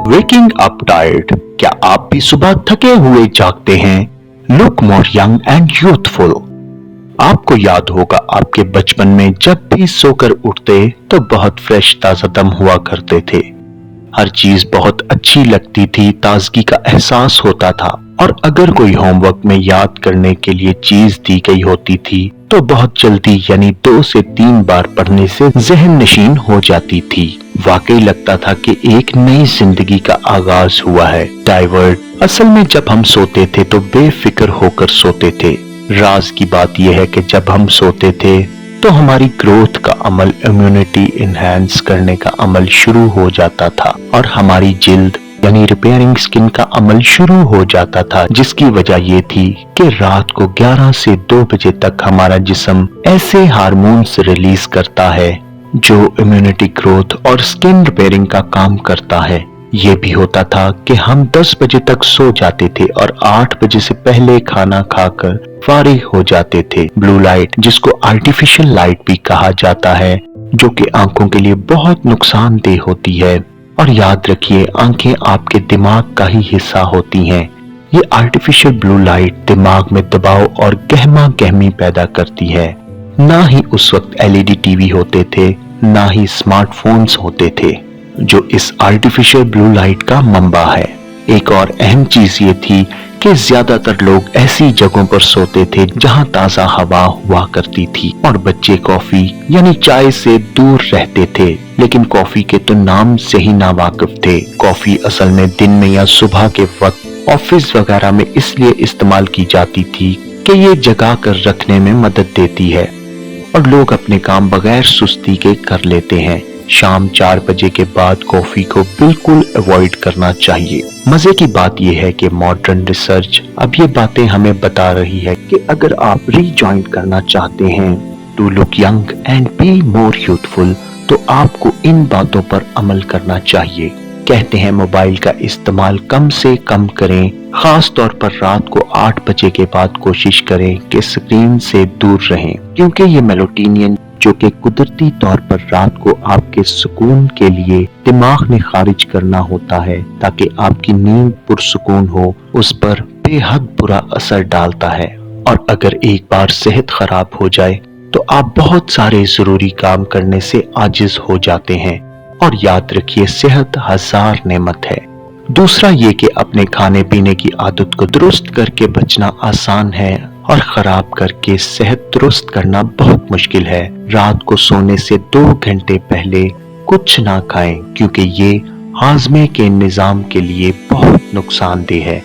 Waking up tired, क्या आप भी सुबह थके हुए जागते हैं? Look more young and youthful. आपको याद होगा आपके बचपन में जब भी सोकर उठते तो बहुत फ्रेश ताजा दम हुआ करते थे। हर चीज बहुत अच्छी लगती थी, ताजगी का एहसास होता था और अगर कोई होमवर्क में याद करने के लिए चीज दी गई होती थी तो बहुत जल्दी यानी 2 से 3 बार पढ़ने से जहन नशीन हो जाती थी। वाकई लगता था कि एक नई जिंदगी का आगाज हुआ है। डाइवर्ट, असल में जब हम सोते थे तो बेफिक्र होकर सोते थे। राज की बात यह है कि जब हम सोते थे तो हमारी ग्रोथ का अमल, इम्यूनिटी इनहैंस करने का अमल शुरू हो जाता था और हमारी जिल्द यानी रिपेयरिंग स्किन का अमल शुरू हो जाता था, जिसकी वजह ये थी कि रात को 11 से 2 बजे तक हमारा जिस्म ऐसे हार्मोन्स रिलीज करता है जो इम्यूनिटी, ग्रोथ और स्किन रिपेयरिंग का काम करता है। ये भी होता था कि हम 10 बजे तक सो जाते थे और 8 बजे से पहले खाना खाकर फारिग हो जाते थे। ब्लू लाइट, जिसको आर्टिफिशियल लाइट भी कहा जाता है, जो कि आंखों के लिए बहुत नुकसानदेह होती है। और याद रखिए, आंखें आपके दिमाग का ही हिस्सा होती हैं। ये आर्टिफिशियल ब्लू लाइट दिमाग में दबाव और गहमा गहमी पैदा करती है। ना ही उस वक्त एलईडी टीवी होते थे, ना ही स्मार्टफोन्स होते थे, जो इस आर्टिफिशियल ब्लू लाइट का मंबा है। एक और अहम चीज ये थी कि ज्यादातर लोग ऐसी जगहों पर सोते थे जहां ताजा हवा हुआ करती थी और बच्चे कॉफी यानी चाय से दूर रहते थे, लेकिन कॉफी के तो नाम से ही नावाकिफ थे। कॉफी असल में दिन में या सुबह के वक्त ऑफिस वगैरह में इसलिए इस्तेमाल की जाती थी कि ये जगा कर रखने में मदद देती है और लोग अपने काम बगैर सुस्ती के कर लेते हैं। शाम 4 बजे के बाद कॉफी को बिल्कुल अवॉइड करना चाहिए। मजे की बात यह है कि मॉडर्न रिसर्च अब ये बातें हमें बता रही है कि अगर आप रीजॉइन करना चाहते हैं to look young and be more youthful, तो आपको इन बातों पर अमल करना चाहिए। कहते हैं मोबाइल का इस्तेमाल कम से कम करें, खास तौर पर रात को 8 बजे के बाद कोशिश करें कि स्क्रीन से दूर रहें, क्योंकि ये मेलाटोनिन जो कि कुदरती तौर पर रात को आपके सुकून के लिए दिमाग ने खारिज करना होता है ताकि आपकी नींद पुरसुकून हो, उस पर बेहद बुरा असर डालता है। और अगर एक बार सेहत खराब हो जाए तो आप बहुत सारे जरूरी काम करने से आजिज हो जाते हैं। और याद रखिए, सेहत 1000 नेमत है। दूसरा ये कि अपने खाने पीने की आदत को दुरुस्त करके बचना आसान है और खराब करके सेहत दुरुस्त करना बहुत मुश्किल है। रात को सोने से 2 घंटे पहले कुछ ना खाएं, क्योंकि ये हाजमे के निजाम के लिए बहुत नुकसानदेह है।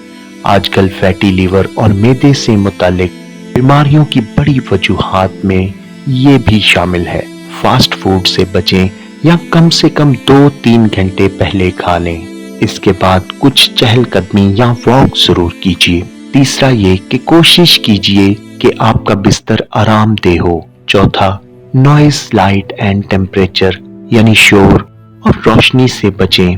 आजकल फैटी लीवर और मैदे से मुतालिक बीमारियों की बड़ी वजूहात में ये भी शामिल है। फास्ट फूड से बचें या कम से कम 2-3 घंटे पहले खा लें। इसके बाद कुछ चहलकदमी या वॉक जरूर कीजिए। तीसरा ये कि कोशिश कीजिए कि आपका बिस्तर आरामदेह हो। चौथा, नॉइज, लाइट एंड टेम्परेचर यानी शोर और रोशनी से बचें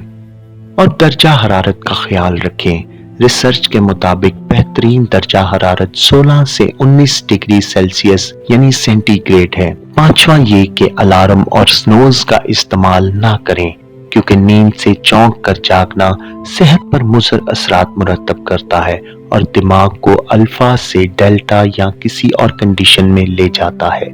और दर्जा हरारत का ख्याल रखें। रिसर्च के मुताबिक बेहतरीन दर्जा हरारत 16 से 19 डिग्री सेल्सियस यानी सेंटीग्रेड है। पांचवा ये कि अलार्म और स्नोज का इस्तेमाल ना करें, क्योंकि नींद से चौंक कर जागना सेहत पर मुज़र असरात मुरतब करता है और दिमाग को अल्फा से डेल्टा या किसी और कंडीशन में ले जाता है।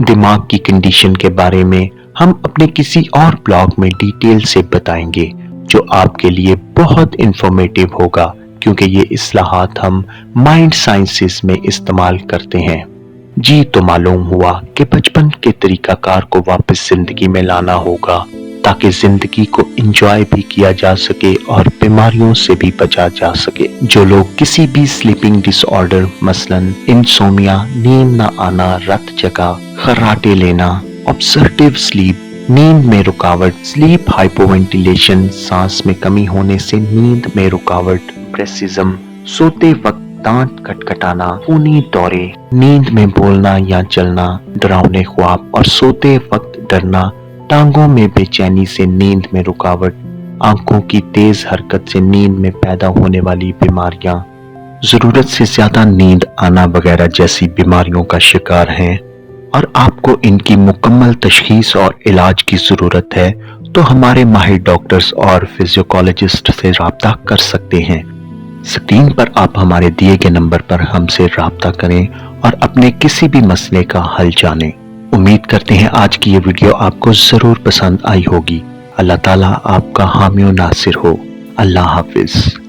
दिमाग की कंडीशन के बारे में हम अपने किसी और ब्लॉग में डिटेल से बताएंगे, जो आपके लिए बहुत इंफॉर्मेटिव होगा, क्योंकि ये इस्लाहात हम माइंड साइंसेस में इस्तेमाल करते हैं। जी, तो मालूम हुआ कि बचपन के तरीकाकार को वापस जिंदगी में लाना होगा ताकि जिंदगी को एंजॉय भी किया जा सके और बीमारियों से भी बचा जा सके। जो लोग किसी भी स्लीपिंग डिसऑर्डर मसलन इंसोमिया, नींद न आना, रात जगा, खर्राटे लेना, ऑब्सर्टिव स्लीप, नींद में रुकावट, स्लीप हाइपोवेंटिलेशन, सांस में कमी होने से नींद में रुकावट, ब्रेसिज्म, सोते वक्त दांत खटखटाना, खूनी दौरे, नींद में बोलना या चलना, डरावने ख्वाब और सोते वक्त डरना, टांगों में बेचैनी से नींद में रुकावट, आंखों की तेज हरकत से नींद में पैदा होने वाली बीमारियां, जरूरत से ज्यादा नींद आना वगैरह जैसी बीमारियों का शिकार हैं और आपको इनकी मुकम्मल तशखीस और इलाज की जरूरत है, तो हमारे माहिर डॉक्टर्स और फिजियोलॉजिस्ट से राब्ता कर सकते हैं। स्क्रीन पर आप हमारे दिए गए नंबर पर हमसे राब्ता करें और अपने किसी भी मसले का हल जानें। उम्मीद करते हैं आज की ये वीडियो आपको जरूर पसंद आई होगी। अल्लाह ताला आपका हामी और नासिर हो। अल्लाह हाफिज।